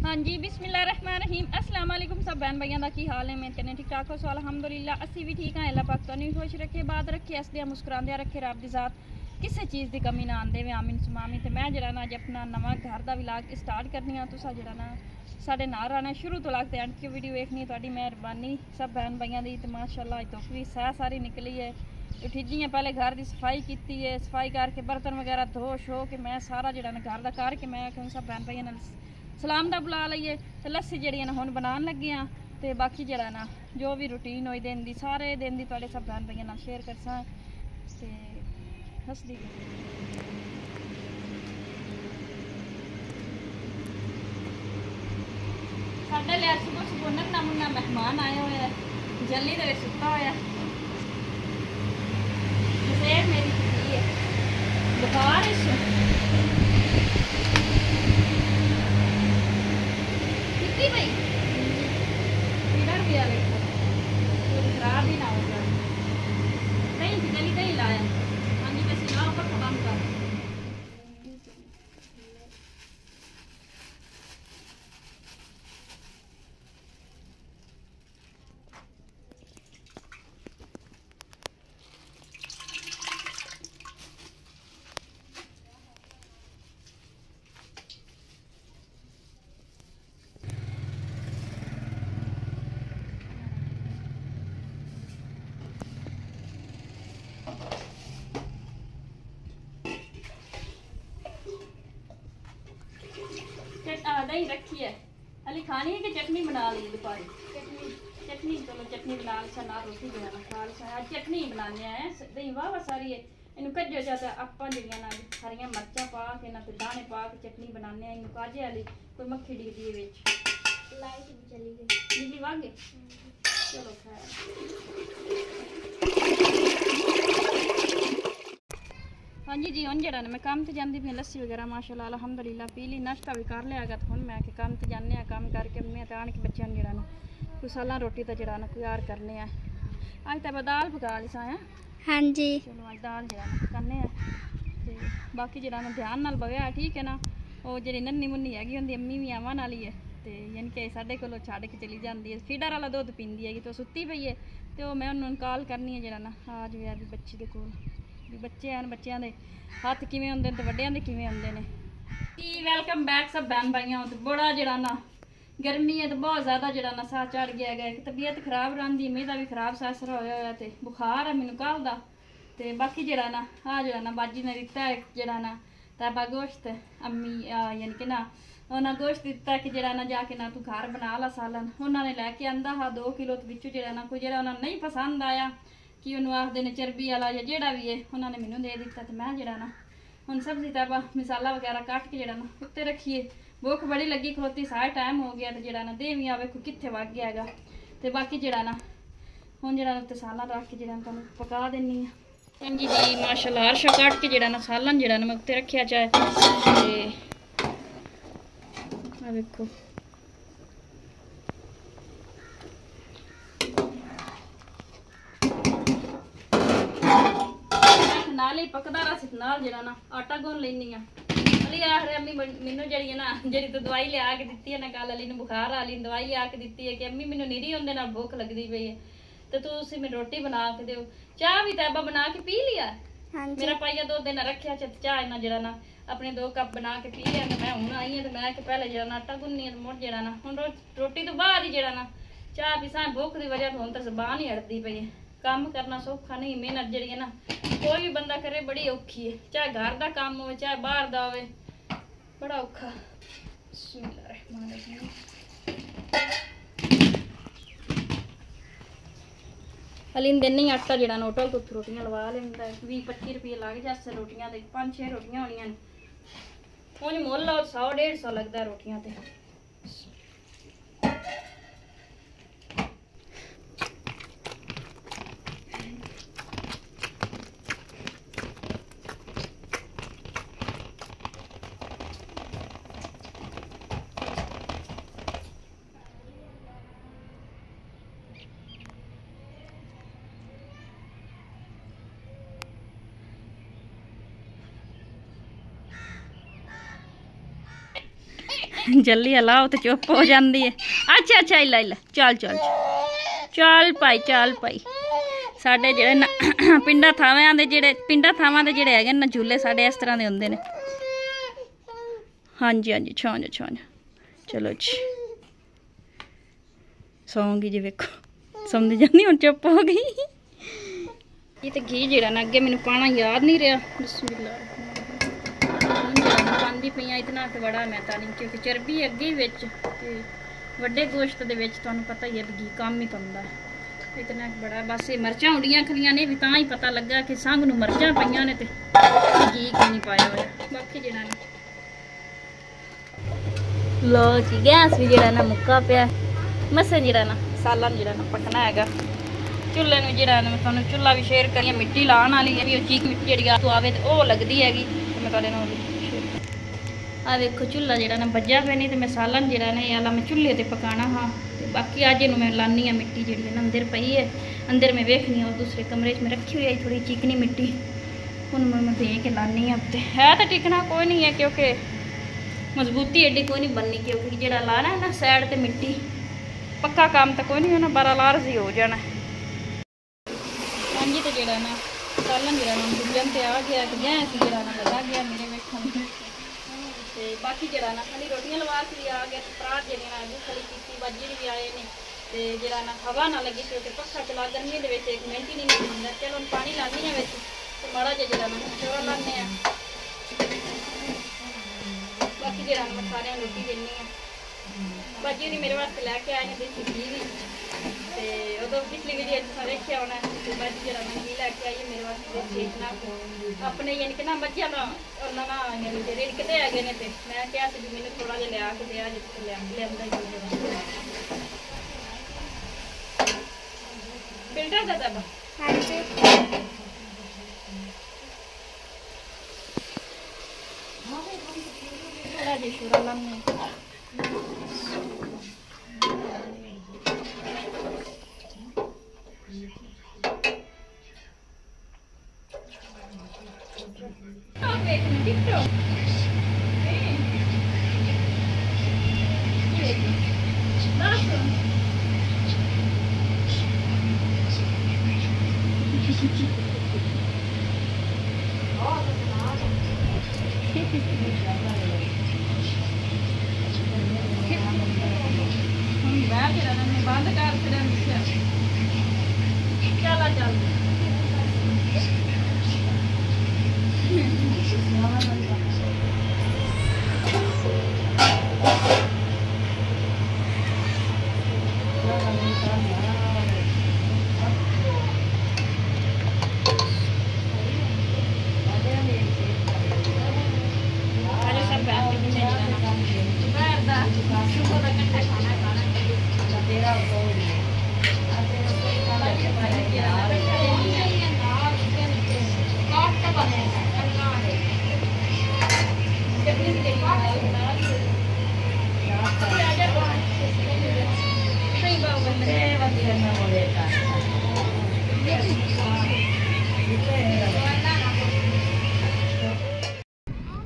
हाँ जी बिस्मिल्लाहिर्रहमानिर्रहीम अस्सलाम वालेकुम सब बहन भाइयों का की हाल है। मैं कहने ठीक ठाक हो सो अलहमदुलिल्लाह असी भी ठीक हाँ। अल्लाह पाक तुहानू खुश रखे बात रखे हसदिया मुस्कुरांदिया रखे रब दी जात किसी चीज़ की कमी ना आंदे वे आमीन सुमामी। तो मैं जरा ना अज अपना नवा घर का विलाग स्टार्ट करनी हाँ। तुसा जरा ना साढ़े नाल रहना शुरू तो लगते एंड की वीडियो देखनी थोड़ी मेहरबानी सब बहन भाइयों की। तो माशाअल्लाह धुप भी सह सारी निकली है। उठीजी है पहले घर की सफाई की है, सफाई करके बर्तन वगैरह धो शो के मैं सारा जरा ना घर का करके मैं सब बहन भाइयों सलाम का बुला लीए। तो लस्सी जी हम बनाने लगे हाँ। तो बाकी जरा ना जो भी रूटीन हुई दिन की सारे दिन की थोड़े सब बहन भाइयों शेयर कर सा हसदी साढ़े लिया सुबह सुबह नन्ना मुन्ना मेहमान आए हुए है जल्दी दे सुता होया मेरी है बुखार भाई इधर भी आ खराब ही ना हो जाए कहीं जल्दी कहीं लाया हाँ जी वैसे ना ऊपर खत्म कर दही रखी है अली खानी है कि चटनी बना ली दोपहर चटनी चलो चटनी बना ली ना रोटी बनाना खा ली चटनी बनाने हैं दही वाह वाह सारी है इन कजो जाता आप जड़िया हरिया मिर्चा पा के ना दाने पा के चटनी बनाने इन काजे वाली कोई मक्खी डिगदी है लाइट भी चली गई बिजली भाग गई चलो हाँ जी हूँ जरा मैं काम तो जाती पी लस्सी वगैरह माशाल्लाह अल्हम्दुलिल्लाह पी ली नाश्ता भी कर लिया तो हूँ मैं काम तो जाने काम करके मैं तो आन के बच्चों जरा कोई साल रोटी तो जरा कोई यार करने अज तो दाल पका ली सा है। हाँ जी चलो अज दाल जरा करने तो बाकी जरा ध्यान नाल बगया ठीक है ना वो जी नन्नी मुन्नी हैगी होंगी अम्मी भी आवन वाली है तो यानी कि साढ़े को छड़ के चली जाती है फीडर वाला दुध पींदी है तो सुती पई है तो मैं उन्होंने कॉल करनी है जरा आ जाए अभी बच्ची के कोल भी बच्चे हैं बच्चों के हथ किमें होंगे तो वड्डियां दे किमें होंगे ने वेलकम बैक सब बहन भाइयों तो बड़ा जरा ना गर्मी है तो बहुत ज़्यादा जरा ना साह चढ़ गया है तबीयत खराब रही मेरा भी खराब सासरा होया तो बुखार है मैनू कल का तो बाकी जरा ना आ जरा ना बाजी ने दिता है जरा ना तैबा गोश्त अम्मी यानी कि ना उन्हें गोश्त दिता कि जरा ना जाके ना तू घर बना ला सालन उन्होंने लैके आंदा हा 2 किलो तो बिचू जरा ना कोई जरा उन्होंने नहीं पसंद आया कि उन्होंने आखते ने चरबी वाला या जोड़ा भी है उन्होंने मैनू दे दिता तो मैं जरा ना हम सब्जी तैबा मसाला वगैरह कट के जरा ना उत्ते रखिए भुख बड़ी लगी खलोती सारा टाइम हो गया तो जरा ना दे भी आवे कितने वग गया है तो बाकी जरा ना हूँ जरा उत्ते सालन रख के जरा तुम पका देनी हाँ जी जी माशाल्लाह हरशा कट के जरा ना सालन जरा मैं उत्ते रखिया चाहे देखो नाल ही पकदा रहा नाल जरा ना आटा गुन लेनी अली आखिर अम्मी मैनू जी ना जी तो दवाई लिया के दी है ना कल अली बुखार आ ली दवाई लिया के दी है कि अम्मी मैनू निरी होंदे नाल भुख लगती पई है तो तुम मैं रोटी बना के दो चाह भी तैबा बना के पी लिया मेरा पाइया 2 दिन रखा चाह इन्ना जरा ना अपने 2 कप बना के पी लिया तो मैं हूँ आई है तो मैं पहले जरा आटा गुननी मुड़ जरा ना हूँ रोटी तो बाद ही जरा ना चाह पीसा भुख की वजह तो हूँ तो जबान ही अड़ती पई है काम करना सौखा नहीं मेहनत जी है ना कोई भी बंदा करे बड़ी औखी है चाहे घर का काम हो चाहे बाहर का हो बड़ा औखा हलीन दिन ही आटा जरा होटल तो रोटियां लवा लेंदा 20-25 रुपये लग जाते रोटियां 5-6 रोटियां होनियां हूँ मुल लो 100-150 लगता रोटियां ते जल्दी हलाओ तो चुप हो जाती है। अच्छा अच्छा इला इला चल चल चल भाई चल भाई। साढ़े जेह्ड़े ना पिंडा थावां दे जेह्ड़े हैगे ना झूले साढ़े इस तरह के होंदे ने। हाँ जी हाँ जी छां जा छां जा। चलो जी सौंगी जी वेखो सौंदी जानी हुण चुप हो गई। ये तो घी जेड़ा ना अगे मैनू पाना याद नहीं रहा। पांदी पई इतना तो बड़ा मैं तो नहीं क्योंकि चर्बी अगे विच ते वड्डे गोश्त दे विच तुहानू पता ही है घी कम ही पांदा इतना बड़ा। बस ये मर्चां उड़ियां खलियां ने भी तां ही पता लगा कि संग नू मर्चां पईयां ने ते घी क्यों नहीं पाया होया। बाकी जेड़ा ना लो जी गैस भी जेड़ा ना मुक्का पिया मसे जेड़ा ना सालन जेड़ा ना पकना हैगा। चुल्हे में जेड़ा मैं तुहानू चुल्हा भी शेयर करिए मिट्टी लाने वाली है भी चीक मिट्टी जेड़ी तो आवे तो वो लगती हैगी मैं तुहाडे नाल आ देखो चुल्हा जेड़ा ना बज्जा पे नहीं तो मैं सालन जेड़ा ना आला मैं चुल्हे ते पकाना हाँ। तो बाकी अज इनू मैं लानी हाँ मिट्टी जी ना अंदर पई है अंदर मैं वेखनी और दूसरे कमरे में रखी हुई है थोड़ी चिकनी मिट्टी हूँ मैं दे के लानी है उत्ते है तो टिकना कोई नहीं है क्योंकि मजबूती एडी कोई नहीं बननी क्योंकि जेड़ा लाना है ना सैड ते मिट्टी पक्का काम तो कोई नहीं होना 12 लार्ज ही हो जाना। हाँ जी तो जेड़ा ना सालन जेड़ा ना भुजन ते आ गया गैस जेड़ा ना लगा गया मेरे वेखण ते बाकी जेड़ा ना खाली रोटियां लवा के आ गया परात जेड़ी ना अभी खाली कीती बाजी भी आए ने ते जेड़ा ना हवा ना लगी क्योंकि पक्खा चला गर्मी दे विच 1 मिनट ही नहीं लगदा। चलो पानी लानी है विच ते माड़ा जिहा जेड़ा ना छोरा लाने आ बाकी जेड़ा मैं सारे रोटी देनी है। बाजी नहीं मेरे वास्ते लैके आए हैं देसी घी भी ते उदों पिछली वीडियो सारे देखिया होना बाजी जेड़ा मैं घी लैके आई है मेरे वास्ते देसी ना अपने यानी कि ना बच्चियां दा ना यानी कि रिड़कदे हैगे ने ते मैं कहा सी भी मैनूं थोड़ा जिहा लिया के दे जिथे लियांदा ही फिल्टर दा दबा। हाँ जी थोड़ा जी शुरा लाने बंद कर चला चल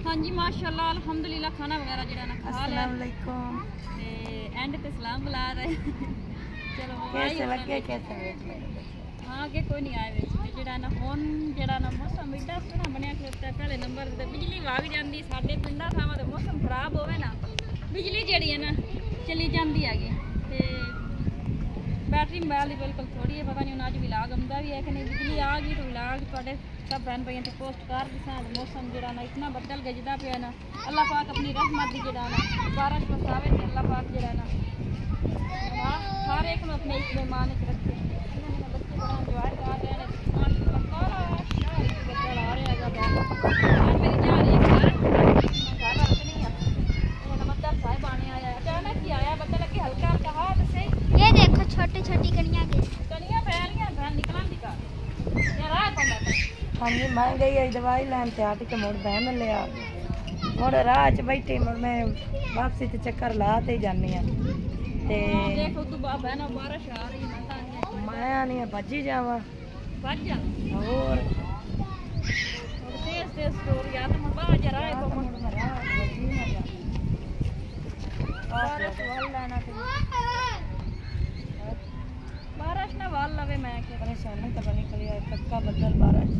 हाँ जी माशाल्लाह अल्हम्दुलिल्लाह खाना वगैरह जरा ना खा लिया। अस्सलाम वालेकुम ते एंड ते सलाम बुला रहे चलो कैसे लगे कैसे हाँ आगे कोई नहीं आए विच जरा ना हुण जरा ना मौसम एडा सोहना बनया खलोता पहले नंबर ते बिजली वग जांदी साडे पिंडां थावां ते मौसम खराब होवे ना बिजली जेड़ी है ना चली जाती है ते बैटरी मोबाइल की बिल्कुल थोड़ी है पता नहीं अज विलाग आंदा भी है कि नहीं। बिजली आ गई तो विलाग थोड़े सब बहन भाइयों से पोस्ट कर दिसा। मौसम जरा ना इतना बदल गजदा पे ना अल्लाह पाक अपनी रहमत की जरा ना बारिश बरसावे तो अल्लाह पाक जरा ना हर एक में अपने इस मेहमान रखे। बच्चे बड़ा इंजॉय कर रहे हैं बच्चा आ रहा है मेरी जा रही है घर रखनी है नमस्कार साहिब आने आया अचानक ही आया पता लगे हल्का हल्का हाँ तो सही ये देखो छोटी छोटी कनिया फैलियां घर निकलन दिखा राह पाता। हाँ जी मैं गई आई दवाई लैन ते आट के मुड़ बहन लिया मुड़ राह च बैठी मुड़ मैं वापसी ते चक्कर ला ते जानी है ते देखो तू बहन बारिश आ रही है मैं आनी है भजी जावा भज जा और तेज तेज स्टोर या तो मैं बाहर जा रहा है बारिश वाल लेना बारिश ना वाल लवे मैं के परेशानी तो बनी खड़ी है पक्का बदल बारिश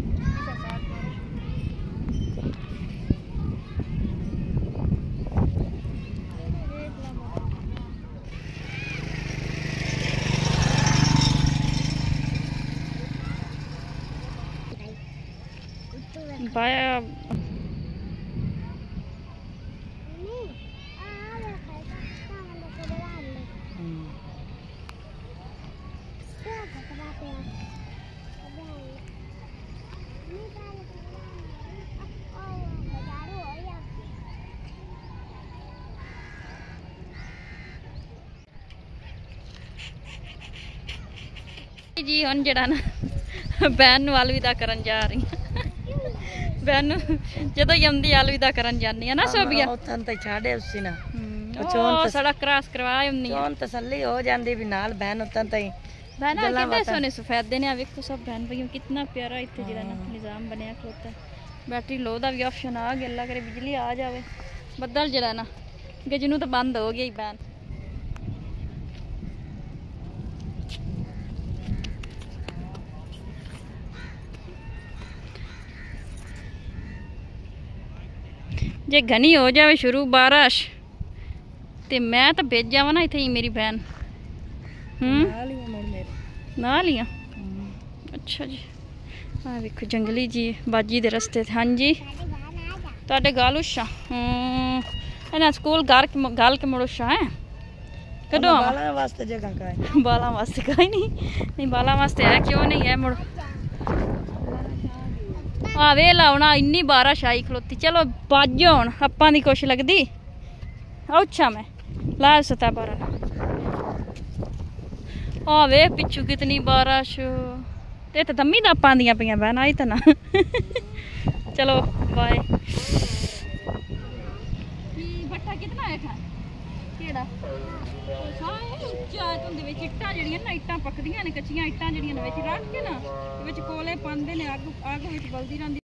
बाया जी हुण जिहड़ा ना बैन नूं अलविदा करन जा रही बैन नूं जदों ही आउंदी अलविदा करन जानी है ना सोबिया उथां ते छाड़े उसी ना सड़क क्रॉस करवाए हुंदी चोन तसल्ली हो जांदी भी नाल बैन उथां ते बहन कितने सोने सफेदे ने वेखो सब बहन भाइयों कितना प्यारा इत्थे जिहड़ा ना निजाम बनया खलोता बैटरी लो दा भी ऑप्शन आ गया अल्लाह करे बिजली आ जावे बदल जिहड़ा ना गजनू तो बंद हो गई बैन जे घनी हो जाए शुरू बारिश ते मैं तो भेज जावा ना इत्थे ही मेरी बहन नाल ही अच्छा जी हाँ वेखो जंगली जी बाजी दे रस्ते हाँ जी तुहाडे गाल उछा इन्हें स्कूल गाल के मुड़ उछा है कदों बालां वास्ते जगह का है बालां वास्ते का ही नहीं बालां वास्ते है क्यों नहीं है मुड़ आ वे लाउना इन्नी बारिश आई खलोती चलो बाजो हुण अप्पां दी कुछ लगदी उछा मैं ला सता बारा आ वे पिछू कितनी बारिश ते तो दम्मी दापां दियां पियां बहन आई तो ना चलो बाय बट्टा कितना है था केड़ा उच्चा तुंदे विच इट्टां जड़ियां ना इट्टां पकदियां ने कच्चियां इट्टां जड़ियां ने विच रख के ना विच कोले पांदे ने अग विच बलदी रहिंदी